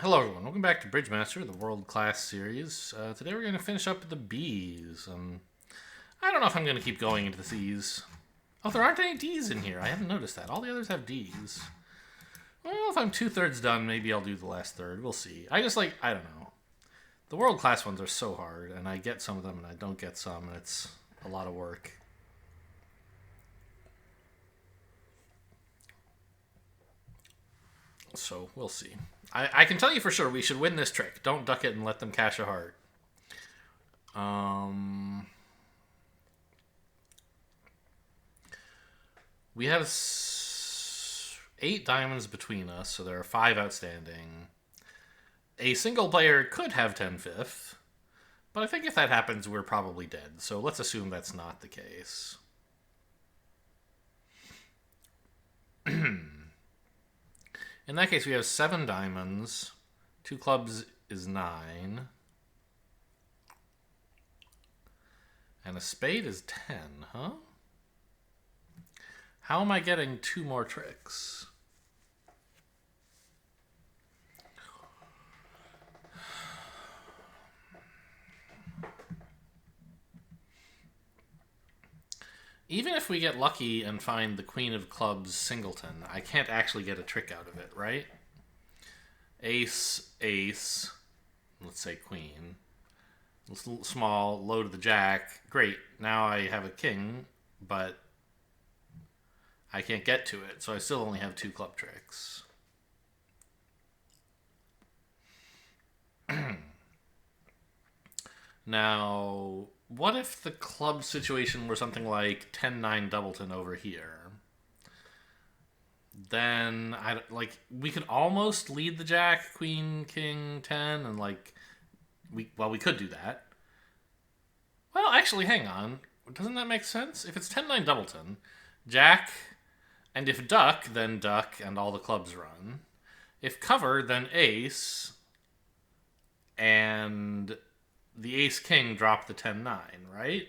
Hello, everyone. Welcome back to Bridgemaster, the World Class series. Today we're going to finish up with the Bs. I don't know if I'm going to keep going into the Cs. Oh, there aren't any Ds in here. I haven't noticed that. All the others have Ds. Well, if I'm two-thirds done, maybe I'll do the last third. We'll see. I don't know. The World Class ones are so hard, and I get some of them and I don't get some, and it's a lot of work. So, we'll see. I can tell you for sure we should win this trick. Don't duck it and let them cash a heart. We have 8 diamonds between us, so there are 5 outstanding. A single player could have 10/5, but I think if that happens, we're probably dead. So let's assume that's not the case. In that case, we have 7 diamonds. 2 clubs is 9. And a spade is 10, huh? How am I getting 2 more tricks? Even if we get lucky and find the Queen of Clubs singleton, I can't actually get a trick out of it, right? Ace, ace, let's say queen. Small, low to the jack. Great, now I have a king, but I can't get to it, so I still only have 2 club tricks. Now, what if the club situation were something like 10-9 doubleton over here? Then we could almost lead the jack, queen, king, 10, and we could do that. Well, actually, hang on. Doesn't that make sense? If it's 10-9 doubleton, jack, and if duck, then duck and all the clubs run. If cover, then ace, and the ace-king drop the 10-9, right?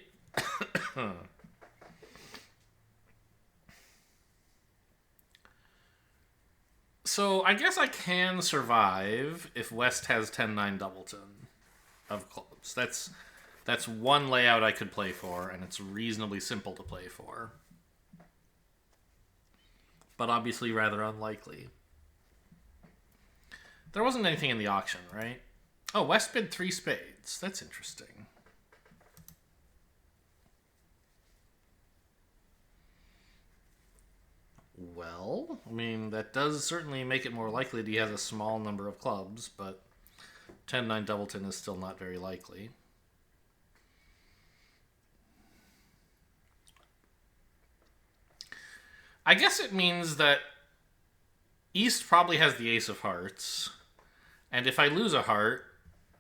So I guess I can survive if West has 10-9 doubleton of clubs. That's one layout I could play for, and it's reasonably simple to play for. But obviously rather unlikely. There wasn't anything in the auction, right? Oh, West bid 3 spades. That's interesting. Well, I mean, that does certainly make it more likely that he has a small number of clubs, but 10-9 doubleton is still not very likely. I guess it means that East probably has the ace of hearts, and if I lose a heart,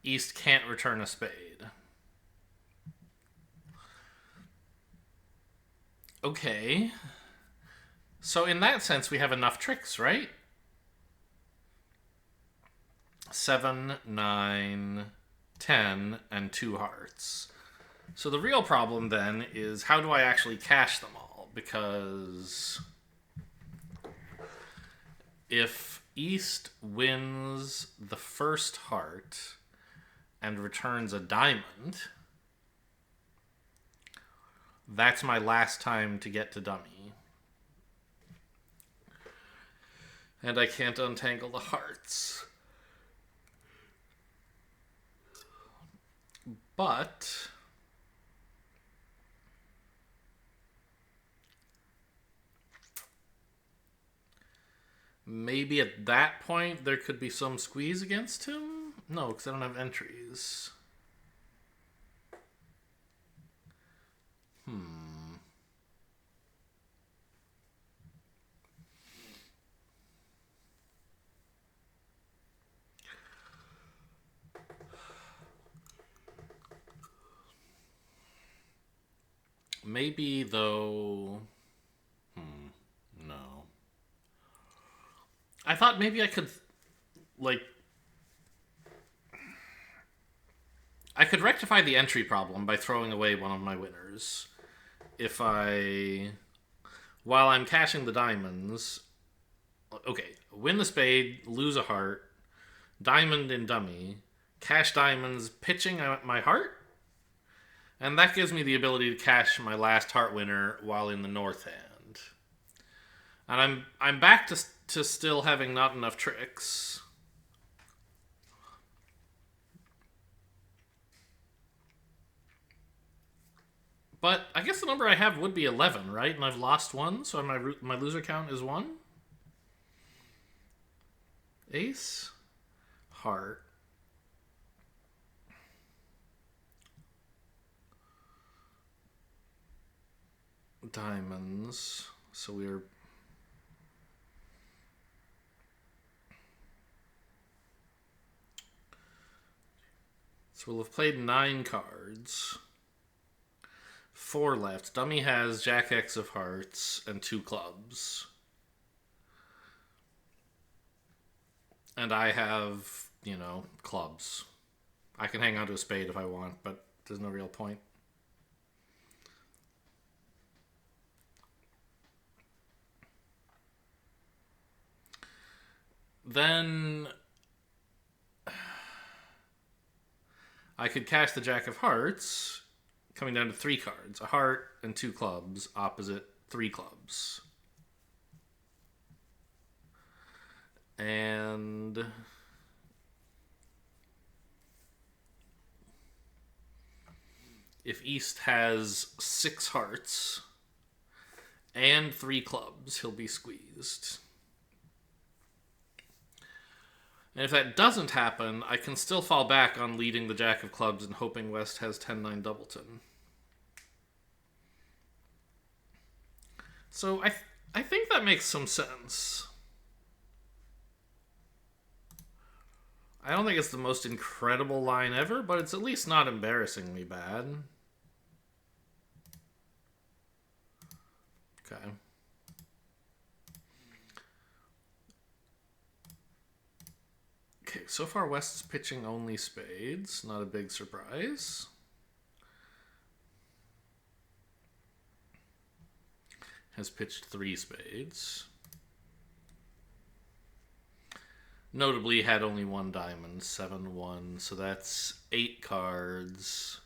East can't return a spade. Okay. So in that sense, we have enough tricks, right? 7, 9, 10, and 2 hearts. So the real problem then is how do I actually cash them all? Because if East wins the first heart and returns a diamond, that's my last time to get to dummy. And I can't untangle the hearts. But maybe at that point there could be some squeeze against him? No, because I don't have entries. Maybe, though... No. I thought maybe I could, I could rectify the entry problem by throwing away one of my winners. If I... While I'm cashing the diamonds... Okay, win the spade, lose a heart, diamond in dummy, cash diamonds, pitching my heart, and that gives me the ability to cash my last heart winner while in the north hand. And I'm back to still having not enough tricks. But I guess the number I have would be 11, right? And I've lost one, so my loser count is 1. Ace, heart, diamonds. So we're... So we'll have played 9 cards. 4 left. Dummy has Jack X of hearts and 2 clubs. And I have, clubs. I can hang on to a spade if I want, but there's no real point. Then I could cash the Jack of hearts, coming down to 3 cards. A heart and 2 clubs, opposite 3 clubs. And if East has 6 hearts and 3 clubs, he'll be squeezed. And if that doesn't happen, I can still fall back on leading the Jack of clubs and hoping West has 10-9 Doubleton. So I think that makes some sense. I don't think it's the most incredible line ever, but it's at least not embarrassingly bad. Okay. Okay, so far West's pitching only spades. Not a big surprise. Has pitched 3 spades. Notably had only 1 diamond, 7-1, so that's 8 cards.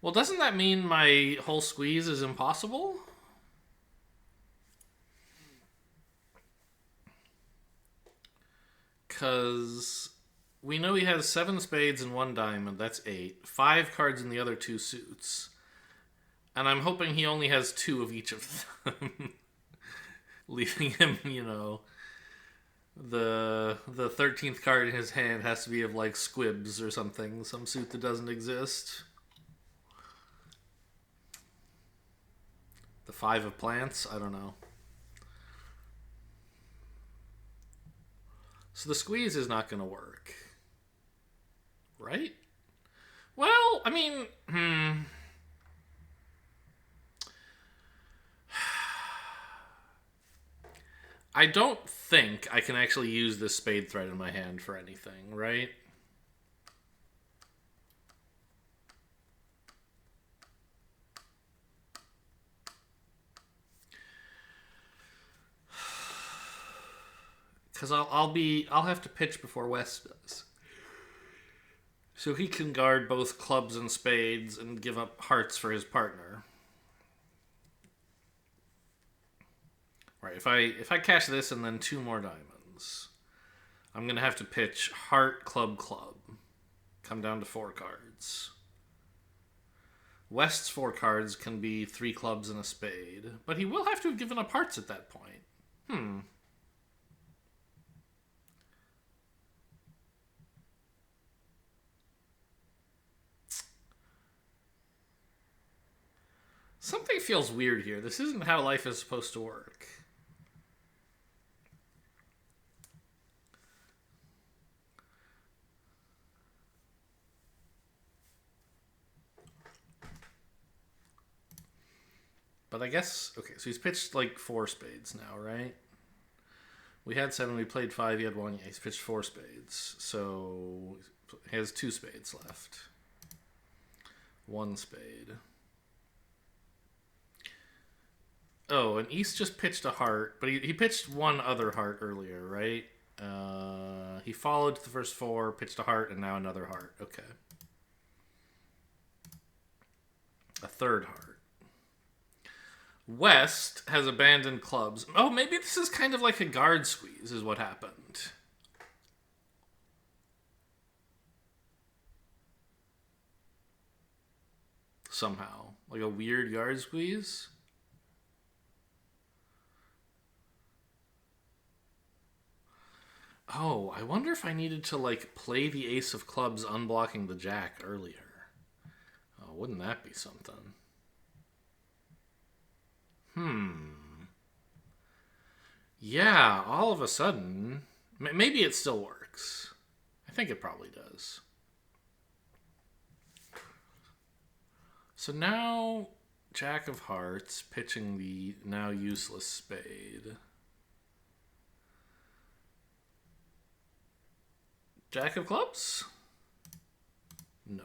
Well, doesn't that mean my whole squeeze is impossible? Because we know he has 7 spades and 1 diamond, that's 8. 5 cards in the other 2 suits. And I'm hoping he only has 2 of each of them. Leaving him, the 13th card in his hand has to be of like squibs or something, some suit that doesn't exist. The 5 of plants? I don't know. So the squeeze is not going to work. Right? Well, I mean, I don't think I can actually use this spade threat in my hand for anything, right? Because I'll have to pitch before West does. So he can guard both clubs and spades and give up hearts for his partner. Right, if I cash this and then 2 more diamonds, I'm going to have to pitch heart, club, club. Come down to 4 cards. West's 4 cards can be 3 clubs and a spade, but he will have to have given up hearts at that point. Something feels weird here. This isn't how life is supposed to work. But I guess, okay, so he's pitched like 4 spades now, right? We had 7, we played 5, he had 1, yeah, he's pitched 4 spades. So he has 2 spades left. 1 spade. Oh, and East just pitched a heart, but he pitched one other heart earlier, right? He followed the first four, pitched a heart, and now another heart. Okay. A third heart. West has abandoned clubs. Oh, maybe this is kind of like a guard squeeze is what happened. Somehow. Like a weird guard squeeze. Oh, I wonder if I needed to, like, play the ace of clubs unblocking the jack earlier. Oh, wouldn't that be something? Yeah, all of a sudden... Maybe it still works. I think it probably does. So now, Jack of Hearts pitching the now useless spade. Jack of Clubs? No.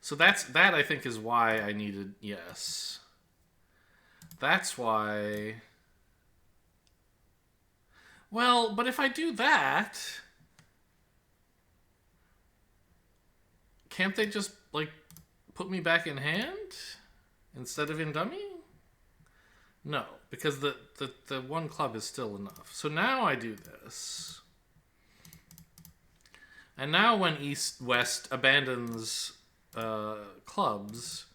So that I think is why I needed yes. That's why. Well, but if I do that, can't they just like put me back in hand instead of in dummy? No, because the one club is still enough. So now I do this. And now when East-West abandons clubs,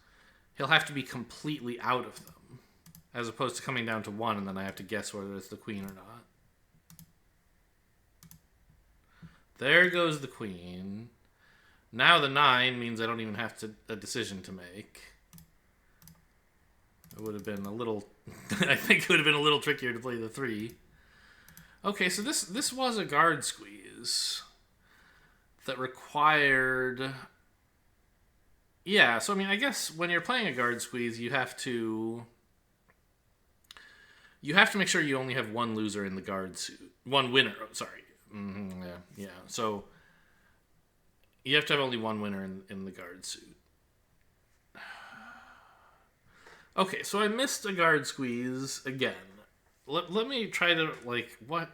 he'll have to be completely out of them. As opposed to coming down to one and then I have to guess whether it's the queen or not. There goes the queen. Now the 9 means I don't even have a decision to make. It would have been a little... I think it would have been a little trickier to play the 3. Okay, so this was a guard squeeze that required... Yeah, so I mean, I guess when you're playing a guard squeeze, you have to make sure you only have one loser in the guard suit. One winner, sorry. Yeah. So you have to have only one winner in the guard suit. Okay, so I missed a guard squeeze again. Let me try to, like, what?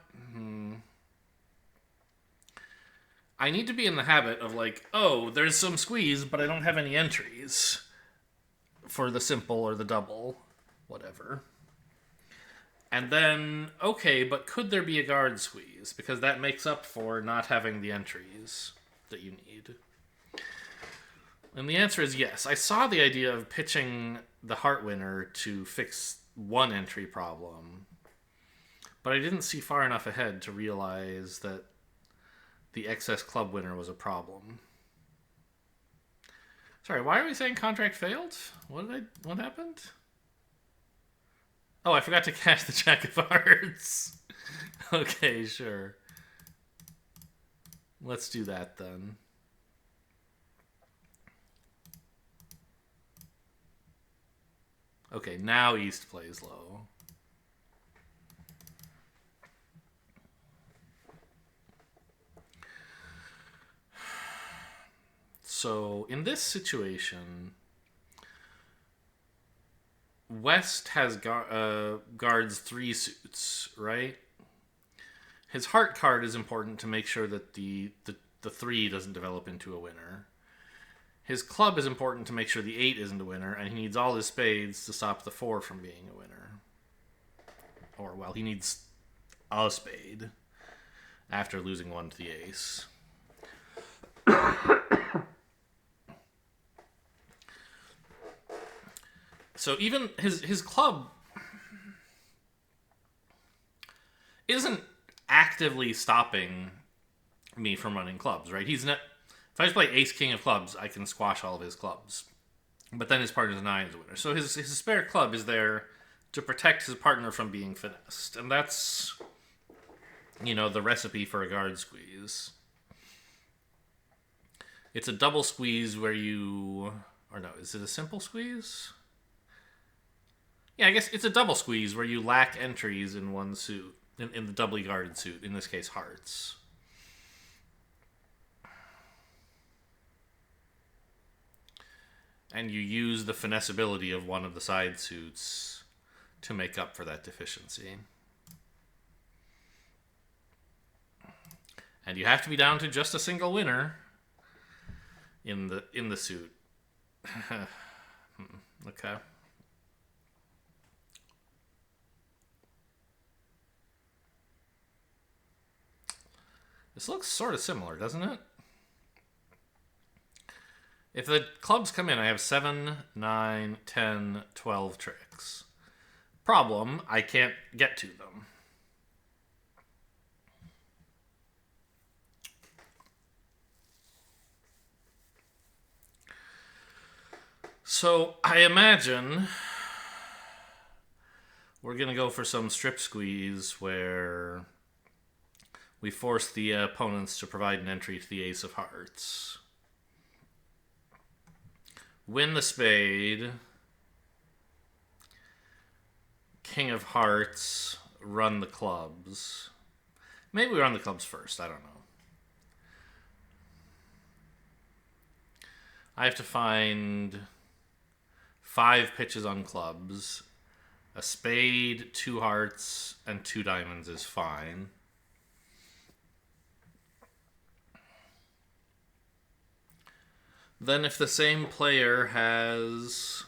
I need to be in the habit of, like, oh, there's some squeeze, but I don't have any entries for the simple or the double, whatever. And then, okay, but could there be a guard squeeze? Because that makes up for not having the entries that you need. And the answer is yes. I saw the idea of pitching the heart winner to fix one entry problem, but I didn't see far enough ahead to realize that the excess club winner was a problem. Sorry, why are we saying contract failed? What happened? Oh, I forgot to cash the Jack of Hearts. Okay, sure. Let's do that then. Okay, now East plays low. So, in this situation, West has guards 3 suits, right? His heart card is important to make sure that the 3 doesn't develop into a winner. His club is important to make sure the 8 isn't a winner, and he needs all his spades to stop the 4 from being a winner. Or, well, he needs a spade after losing one to the ace. So even his club isn't actively stopping me from running clubs, right? He's not. If I just play ace king of clubs, I can squash all of his clubs. But then his partner's 9 is a winner. So his spare club is there to protect his partner from being finessed. And that's, the recipe for a guard squeeze. It's a double squeeze where you... Or no, is it a simple squeeze? Yeah, I guess it's a double squeeze where you lack entries in one suit. In the doubly guarded suit. In this case, hearts. And you use the finessability of one of the side suits to make up for that deficiency. And you have to be down to just a single winner in the suit. Okay. This looks sort of similar, doesn't it? If the clubs come in, I have 7, 9, 10, 12 tricks. Problem, I can't get to them. So I imagine we're going to go for some strip squeeze where we force the opponents to provide an entry to the ace of hearts. Win the spade. King of hearts. Run the clubs. Maybe we run the clubs first. I don't know. I have to find 5 pitches on clubs. A spade, 2 hearts, and 2 diamonds is fine. Then if the same player has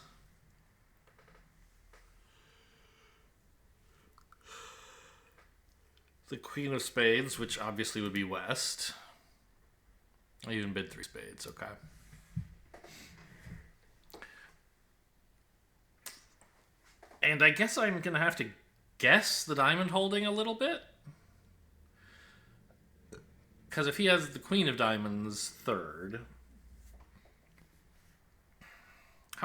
the queen of spades, which obviously would be West. I even bid 3 spades, okay. And I guess I'm going to have to guess the diamond holding a little bit. Because if he has the queen of diamonds third...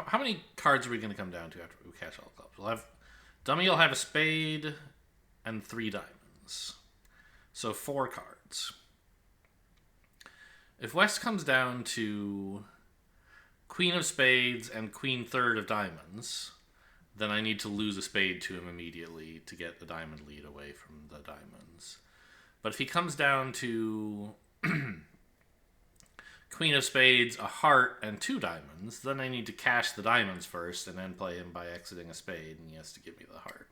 How many cards are we going to come down to after we cash all the clubs? We'll have... Dummy will have a spade and 3 diamonds. So 4 cards. If West comes down to queen of spades and queen third of diamonds, then I need to lose a spade to him immediately to get the diamond lead away from the diamonds. But if he comes down to queen of spades, a heart, and 2 diamonds, then I need to cash the diamonds first and then play him by exiting a spade, and he has to give me the heart.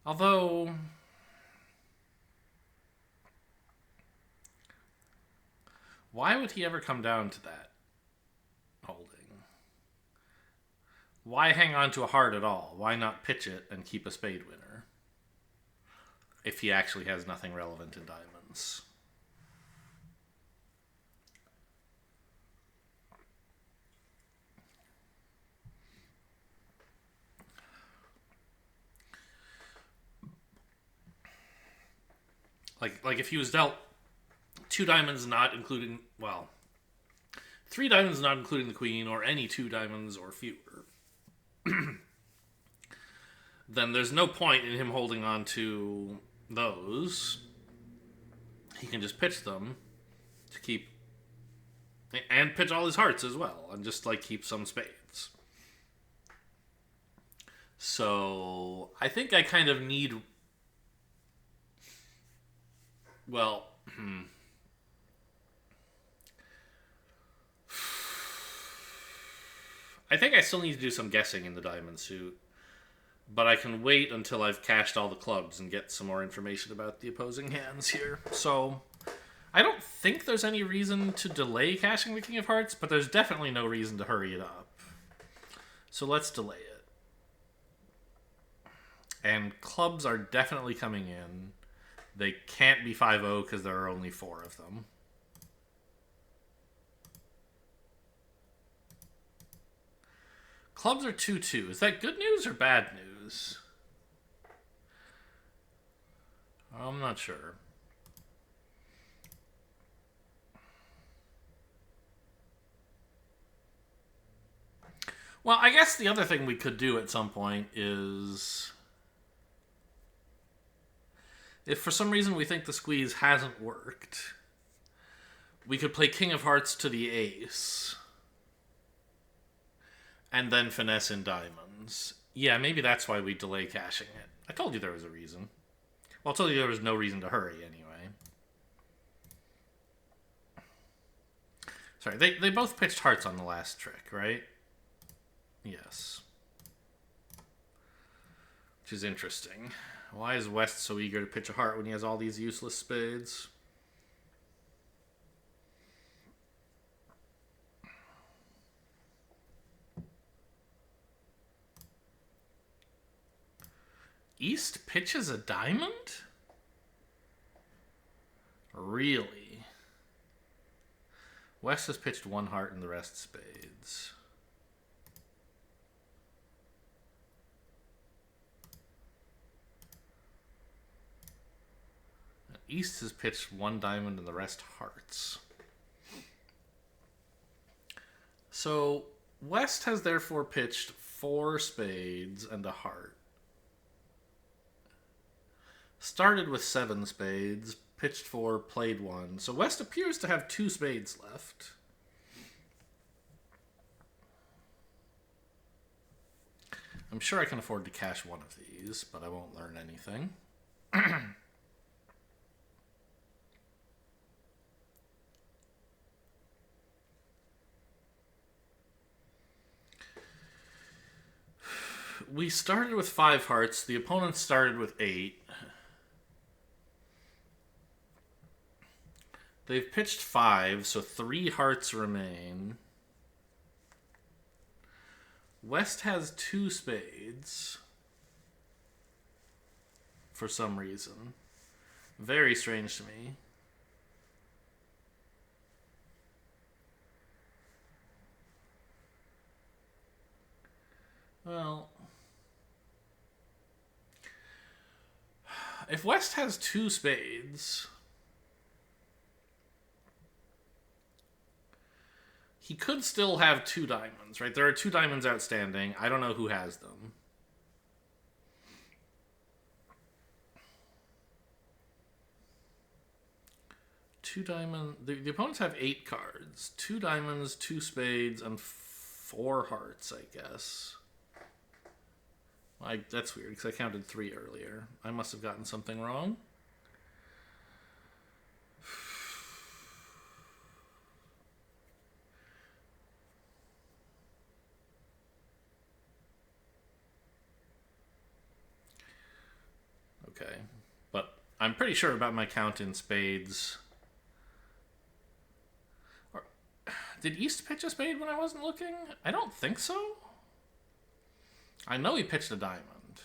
Although... why would he ever come down to that holding? Why hang on to a heart at all? Why not pitch it and keep a spade winner? If he actually has nothing relevant in diamonds. Like if he was dealt 2 diamonds not including, well, 3 diamonds not including the queen, or any 2 diamonds or fewer, then there's no point in him holding on to those. He can just pitch them to keep, and pitch all his hearts as well, and just like keep some spades. So I think I kind of need, well, I think I still need to do some guessing in the diamond suit, but I can wait until I've cashed all the clubs and get some more information about the opposing hands here. So I don't think there's any reason to delay cashing the King of Hearts, but there's definitely no reason to hurry it up. So let's delay it. And clubs are definitely coming in. They can't be 5-0 because there are only 4 of them. Clubs are 2-2. Is that good news or bad news? I'm not sure. Well, I guess the other thing we could do at some point is, if for some reason we think the squeeze hasn't worked, we could play King of Hearts to the ace and then finesse in diamonds. Yeah, maybe that's why we delay cashing it. I told you there was a reason. Well, I told you there was no reason to hurry anyway. Sorry, they both pitched hearts on the last trick, right? Yes. Which is interesting. Why is West so eager to pitch a heart when he has all these useless spades? East pitches a diamond? Really? West has pitched one heart and the rest spades. East has pitched one diamond and the rest hearts. So West has therefore pitched 4 spades and a heart. Started with 7 spades, pitched 4, played 1. So West appears to have 2 spades left. I'm sure I can afford to cash one of these, but I won't learn anything. We started with 5 hearts. The opponent started with 8. They've pitched 5, so 3 hearts remain. West has 2 spades. For some reason. Very strange to me. Well, if West has 2 spades, he could still have 2 diamonds, right? There are 2 diamonds outstanding. I don't know who has them. The opponents have 8 cards. 2 diamonds, 2 spades, and 4 hearts, I guess. That's weird, because I counted 3 earlier. I must have gotten something wrong. Okay. But I'm pretty sure about my count in spades. Did East pitch a spade when I wasn't looking? I don't think so. I know he pitched a diamond.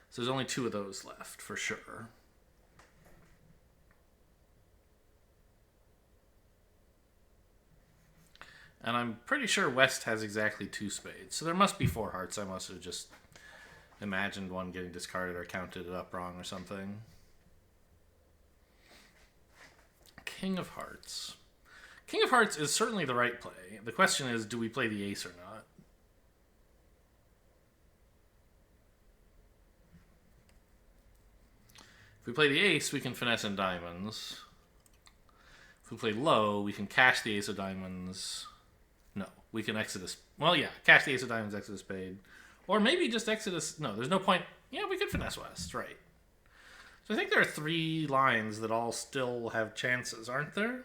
So there's only 2 of those left, for sure. And I'm pretty sure West has exactly 2 spades. So there must be 4 hearts. I must have just imagined one getting discarded or counted it up wrong or something. King of Hearts. King of Hearts is certainly the right play. The question is, do we play the ace or not? If we play the ace, we can finesse in diamonds. If we play low, we can cash the ace of diamonds. No, we can exit a... Well, yeah, cash the ace of diamonds, exit a spade. Or maybe just exit a... No, there's no point... Yeah, we could finesse West, right. So I think there are 3 lines that all still have chances, aren't there?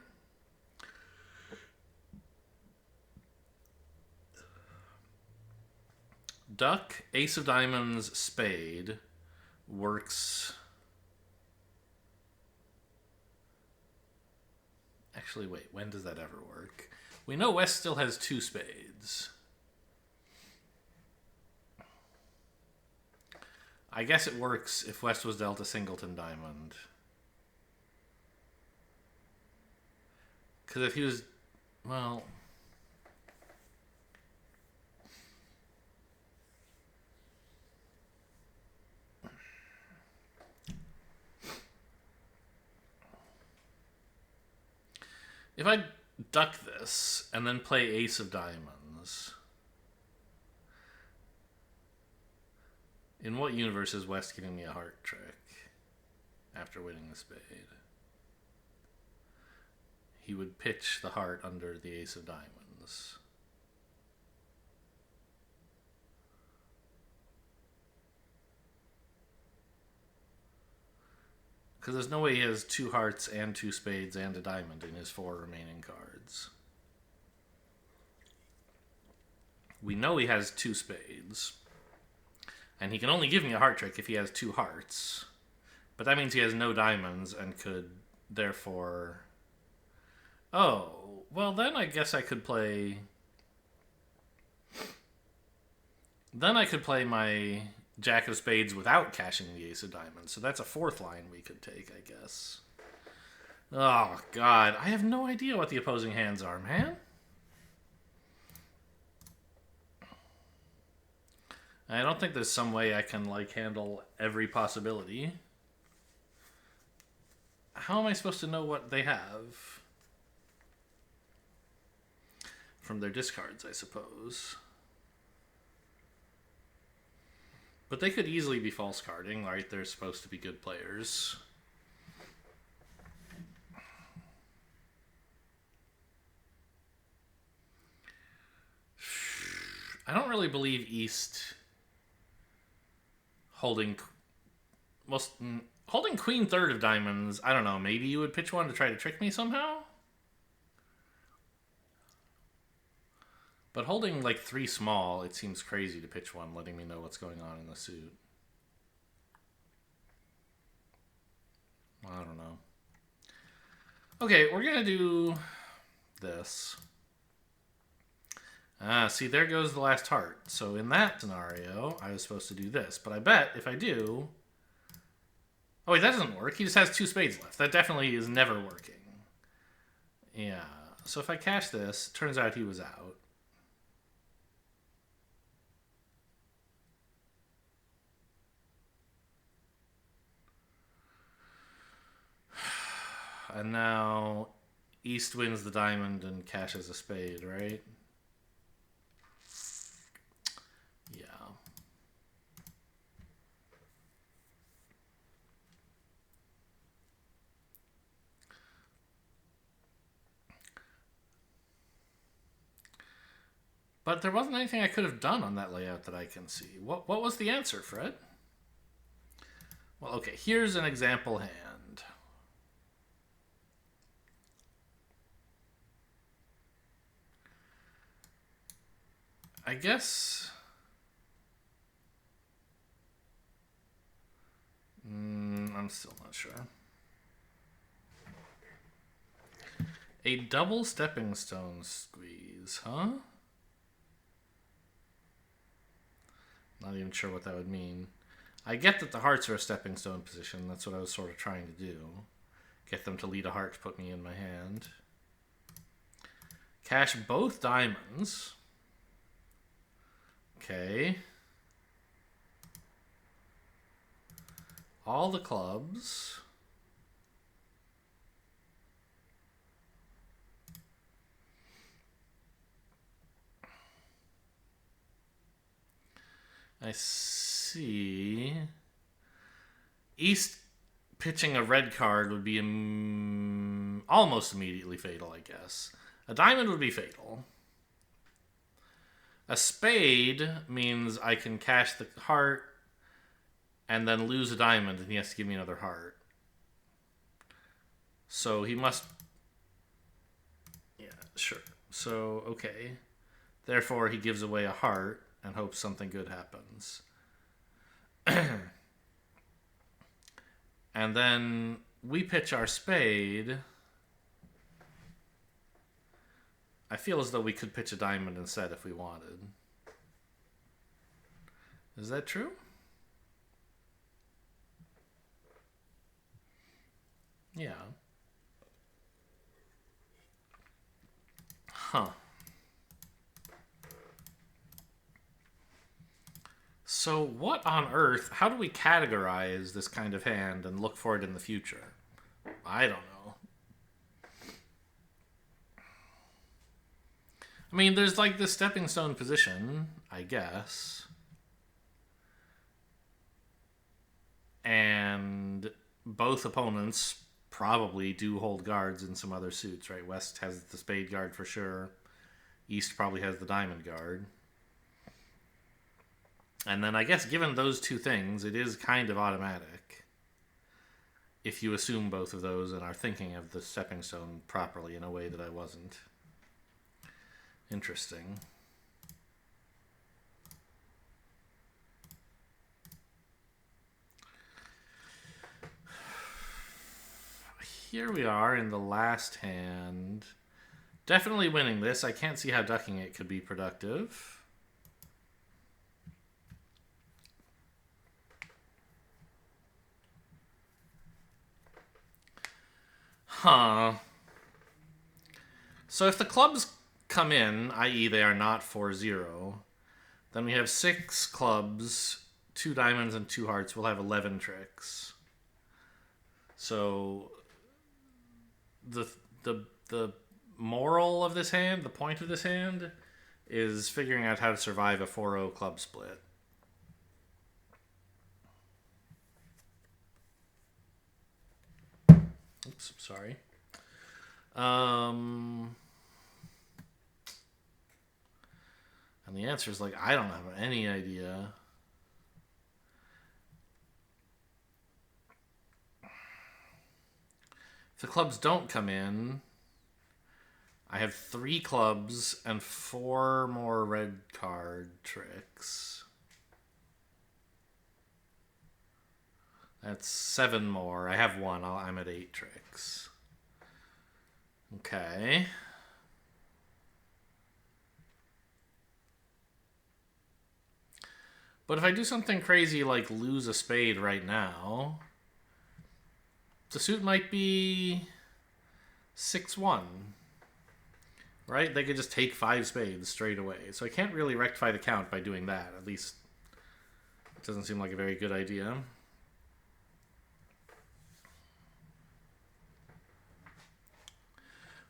Duck, ace of diamonds, spade works... Actually, wait, when does that ever work? We know West still has 2 spades. I guess it works if West was dealt a singleton diamond. Because if he was... Well... If I duck this and then play ace of diamonds, in what universe is West giving me a heart trick after winning the spade? He would pitch the heart under the ace of diamonds. Because there's no way he has 2 hearts and 2 spades and a diamond in his 4 remaining cards. We know he has 2 spades. And he can only give me a heart trick if he has 2 hearts. But that means he has no diamonds and could, therefore... Oh, well then I guess I could play... Then I could play my Jack of Spades without cashing the Ace of Diamonds. So that's a 4th line we could take, I guess. Oh, God. I have no idea what the opposing hands are, man. I don't think there's some way I can, like, handle every possibility. How am I supposed to know what they have? From their discards, I suppose. But they could easily be false carding, right? They're supposed to be good players. I don't really believe East holding Queen third of diamonds. I don't know. Maybe you would pitch one to try to trick me somehow? But holding like 3 small, it seems crazy to pitch one, letting me know what's going on in the suit. I don't know. Okay, we're going to do this. See, there goes the last heart. So in that scenario, I was supposed to do this. But I bet if I do... Oh, wait, that doesn't work. He just has 2 spades left. That definitely is never working. Yeah. So if I cash this, turns out he was out. And now East wins the diamond and cashes a spade, right? Yeah. But there wasn't anything I could have done on that layout that I can see. What was the answer, Fred? Well, okay, here's an example hand. I guess... I'm still not sure. A double stepping stone squeeze, huh? Not even sure what that would mean. I get that the hearts are a stepping stone position. That's what I was sort of trying to do. Get them to lead a heart to put me in my hand. Cash both diamonds. Okay. All the clubs. I see. East pitching a red card would be almost immediately fatal, I guess. A diamond would be fatal. A spade means I can cash the heart and then lose a diamond, and he has to give me another heart. So he must... Yeah, sure. So, okay. Therefore, he gives away a heart and hopes something good happens. And then we pitch our spade. I feel as though we could pitch a diamond instead if we wanted. Is that true? Yeah. Huh. So what on earth, how do we categorize this kind of hand and look for it in the future? I don't know. I mean, there's like this stepping stone position, I guess. And both opponents probably do hold guards in some other suits, right? West has the spade guard for sure. East probably has the diamond guard. And then I guess given those two things, it is kind of automatic if you assume both of those and are thinking of the stepping stone properly in a way that I wasn't. Interesting. here we are in the last hand. Definitely winning this. I can't see how ducking it could be productive. Huh. So if the clubs come in, i.e. they are not 4-0, then we have 6 clubs, 2 diamonds, and 2 hearts. We'll have 11 tricks. So the moral of this hand, the point of this hand, is figuring out how to survive a 4-0 club split. Oops, sorry. And the answer is like, I don't have any idea. If the clubs don't come in, I have 3 clubs and 4 more red card tricks. That's 7 more. I have 1. I'm at 8 tricks. Okay. But if I do something crazy like lose a spade right now, the suit might be 6-1. Right? They could just take 5 spades straight away. So I can't really rectify the count by doing that. At least it doesn't seem like a very good idea.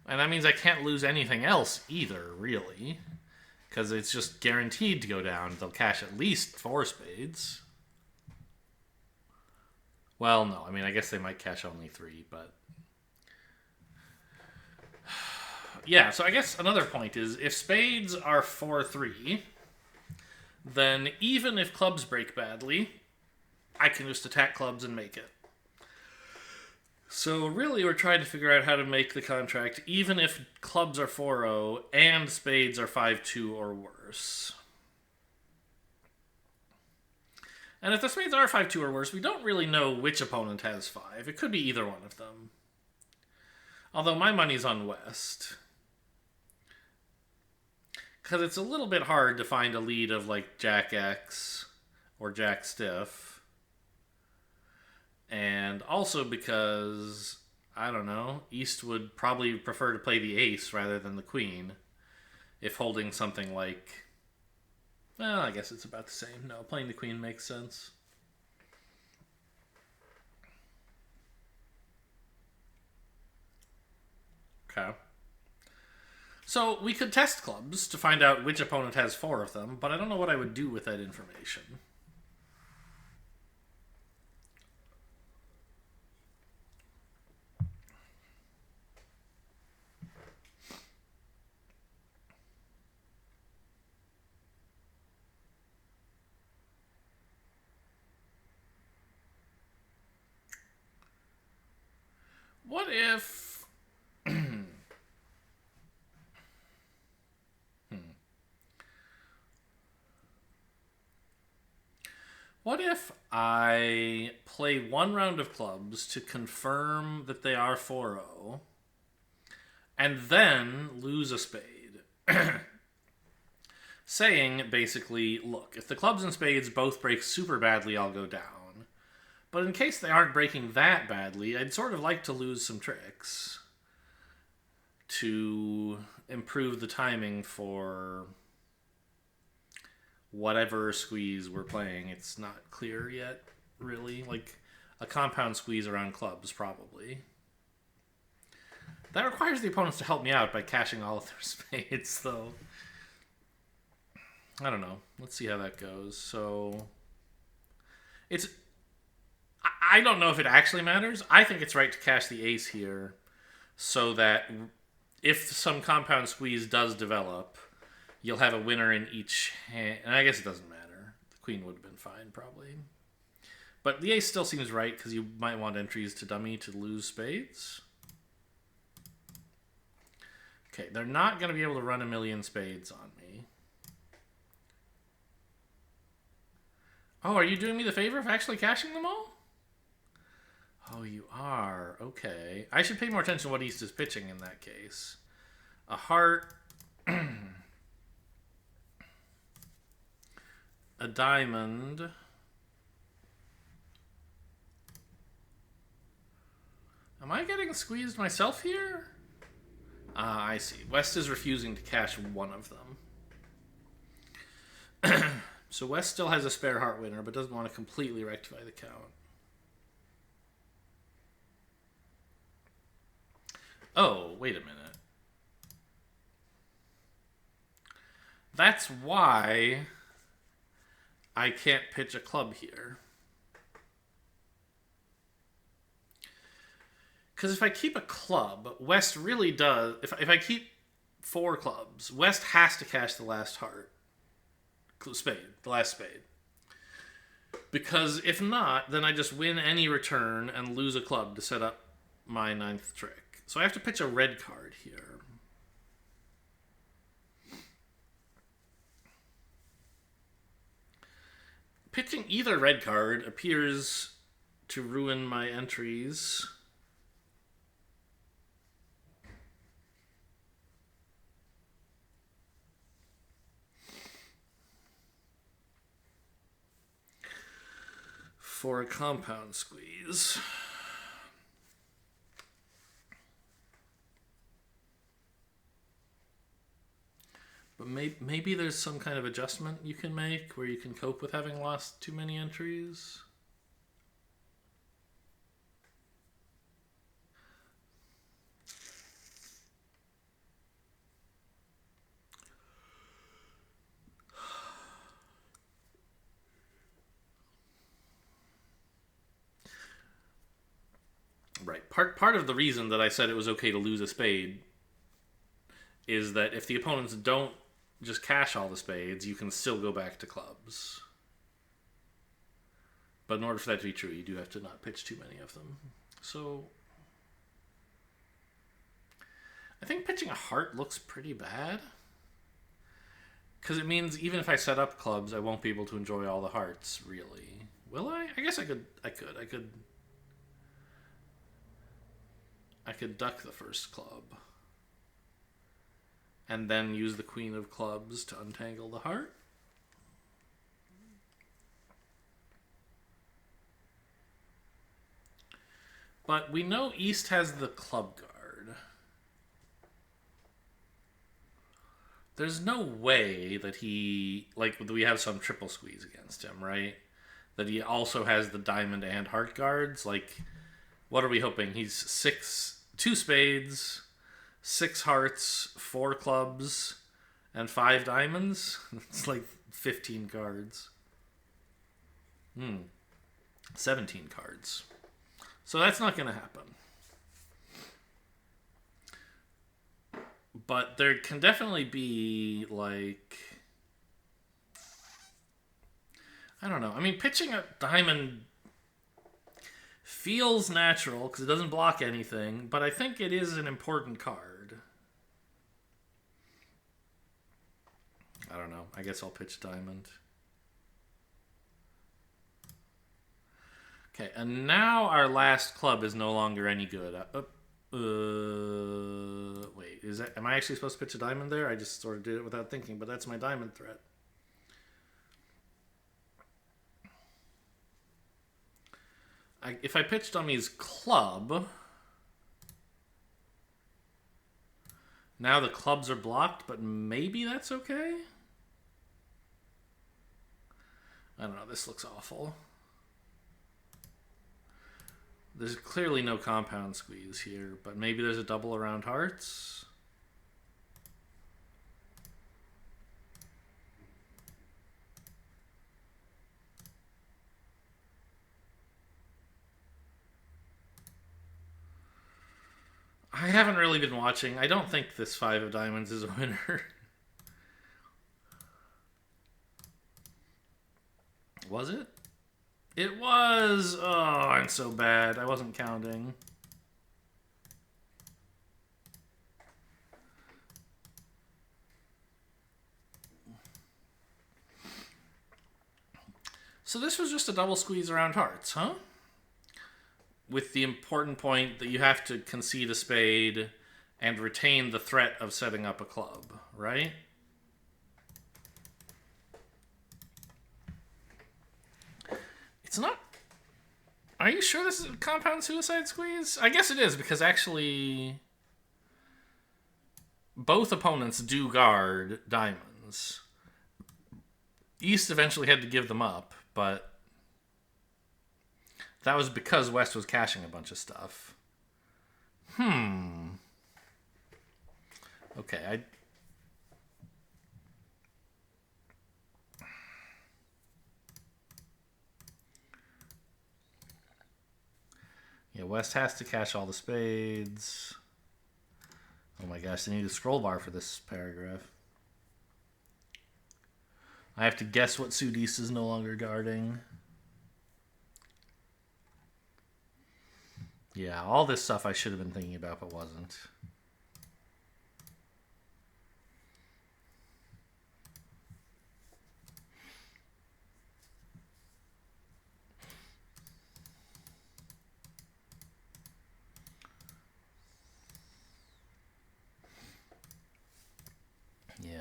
And that means I can't lose anything else either, really. Because it's just guaranteed to go down. They'll cash at least 4 spades. Well, no. I mean, I guess they might cash only 3, but... Yeah, so I guess another point is, if spades are 4-3, then even if clubs break badly, I can just attack clubs and make it. So really we're trying to figure out how to make the contract even if clubs are 4-0 and spades are 5-2 or worse. And if the spades are 5-2 or worse, we don't really know which opponent has 5. It could be either one of them. Although my money's on West. Because it's a little bit hard to find a lead of like Jack X or Jack Stiff. And also because, I don't know, East would probably prefer to play the ace rather than the queen. If holding something like... Well, I guess it's about the same. No, playing the queen makes sense. Okay. So we could test clubs to find out which opponent has 4 of them, but I don't know what I would do with that information. What if... What if I play 1 round of clubs to confirm that they are 4-0 and then lose a spade? Saying, basically, look, if the clubs and spades both break super badly, I'll go down. But in case they aren't breaking that badly, I'd sort of like to lose some tricks to improve the timing for whatever squeeze we're playing. It's not clear yet, really. Like, a compound squeeze around clubs, probably. That requires the opponents to help me out by cashing all of their spades, though. I don't know. Let's see how that goes. So, it's... I don't know if it actually matters. I think it's right to cash the ace here so that if some compound squeeze does develop, you'll have a winner in each hand. And I guess it doesn't matter. The queen would have been fine, probably. But the ace still seems right because you might want entries to dummy to lose spades. Okay, they're not going to be able to run a million spades on me. Oh, are you doing me the favor of actually cashing them all? Oh, you are. Okay. I should pay more attention to what East is pitching in that case. A heart. A diamond. Am I getting squeezed myself here? Ah, I see. West is refusing to cash one of them. So West still has a spare heart winner, but doesn't want to completely rectify the count. Oh, wait a minute. That's why I can't pitch a club here. Because if I keep a club, West really does... If I keep 4 clubs, West has to cash the last heart. Spade. The last spade. Because if not, then I just win any return and lose a club to set up my 9th trick. So I have to pitch a red card here. Pitching either red card appears to ruin my entries. For a compound squeeze. But maybe there's some kind of adjustment you can make where you can cope with having lost too many entries. Right. Part of the reason that I said it was okay to lose a spade is that if the opponents don't just cash all the spades, you can still go back to clubs. But in order for that to be true, you do have to not pitch too many of them. So I think pitching a heart looks pretty bad. Because it means even if I set up clubs, I won't be able to enjoy all the hearts, really. Will I? I guess I could duck the first club. And then use the queen of clubs to untangle the heart. But we know East has the club guard. There's no way that he... Like, we have some triple squeeze against him, right? That he also has the diamond and heart guards. Like, what are we hoping? He's 2 spades... 6 hearts, 4 clubs, and 5 diamonds. It's like 15 cards. 17 cards. So that's not going to happen. But there can definitely be, like... I don't know. I mean, pitching a diamond feels natural because it doesn't block anything, but I think it is an important card. I don't know. I guess I'll pitch diamond. Okay, and now our last club is no longer any good. Wait, is that? Am I actually supposed to pitch a diamond there? I just sort of did it without thinking, but that's my diamond threat. If I pitch dummy's club, now the clubs are blocked, but maybe that's okay? I don't know, this looks awful. There's clearly no compound squeeze here, but maybe there's a double around hearts? I haven't really been watching. I don't think this 5 of diamonds is a winner. Was it? It was! Oh, I'm so bad. I wasn't counting. So this was just a double squeeze around hearts, huh? with the important point that you have to concede a spade and retain the threat of setting up a club, right? It's not... Are you sure this is a compound suicide squeeze? I guess it is, because actually both opponents do guard diamonds. East eventually had to give them up, but that was because West was caching a bunch of stuff. Okay, Yeah, West has to cache all the spades. Oh my gosh, they need a scroll bar for this paragraph. I have to guess what suit East is no longer guarding. Yeah, all this stuff I should have been thinking about but wasn't. Yeah.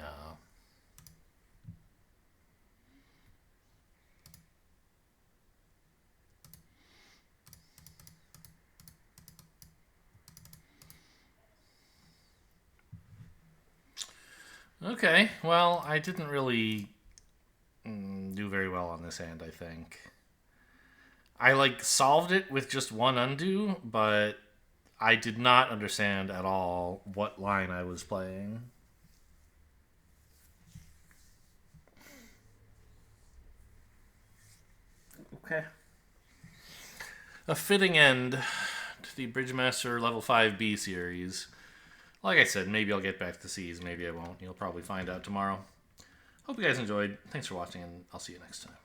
Okay, well, I didn't really do very well on this hand, I think. I solved it with just one undo, but I did not understand at all what line I was playing. Okay. A fitting end to the Bridgemaster Level 5B series. Like I said, maybe I'll get back to C's, maybe I won't. You'll probably find out tomorrow. Hope you guys enjoyed. Thanks for watching, and I'll see you next time.